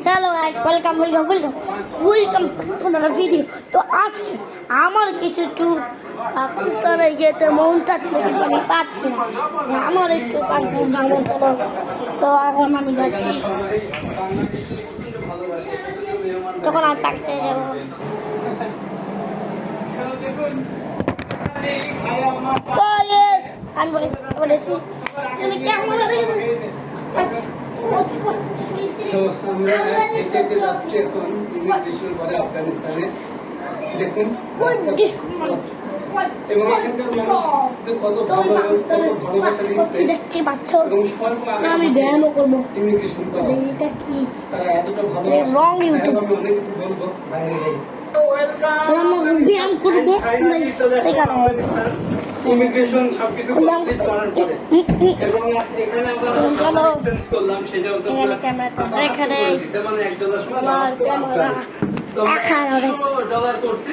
Hello guys, welcome to another video. তো আজকে আমার কিছু একটু পাকিস্তানে যেতে মন চাচ্ছিল, কিন্তু আমি পাচ্ছি না। আমার একটু পাকিস্তান যাবো, চলো। তো এখন আমি যাচ্ছি, তখন আমি পাকিস্তানে যাবো। তো yes, আমি বলেছি কেমন তো আমরা যেতে যাচ্ছি এখন ইমিগ্রেশন পরে আফগানিস্তানে। দেখুন এবং এখানকার মানুষ যে কত ভালোবাসা দিচ্ছে এবং আমি ব্যায়ামও করবো। ইমিগ্রেশন এটা কি তারা এতটা ভালো রং ইউটিউব অনেক কিছু বলবো বাইরে ব্যায়াম করবো এখানে ইমিগ্রেশন সবকিছু কমপ্লিট করার পরে এবং এখানে আমরা এক্সচেঞ্জ করলাম, সেটা হচ্ছে এখানে মানে ক্যামেরা $1 করছি,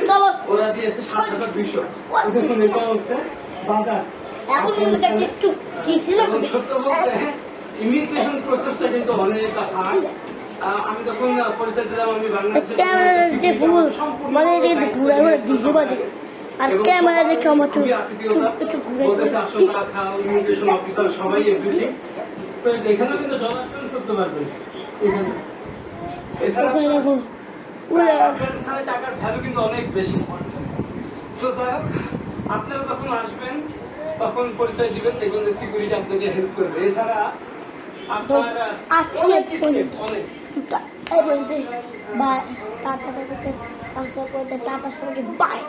ওরা দিয়েছে 7,200। দেখুন এটা হচ্ছে বাজার। একটু কি ছিল সত্য বলতে ইমিগ্রেশন প্রসেসটা কিন্তু অনেক হার্ড। আমি যখন পরিচয় দিলাম আমি ক্যামেরার যে ফুল মানে ঘুরে ঘুরে দিতে পারে, আর ক্যামেরা দেখে আমার চুপ কিছু ঘুরে ইমিগ্রেশন অফিসার সবাই এভরিথিং। তো এখানে কিন্তু ডলার চেঞ্জ করতে পারবেন। এছাড়া আফগানিস্তানে টাকার ভ্যালু কিন্তু অনেক বেশি। তো যাই হোক, আপনারা যখন আসবেন তখন পরিচয় দিবেন, দেখবেন যে সিকিউরিটি আপনাকে হেল্প করবে। এছাড়া আপনার টাটা সবাইকে বাই।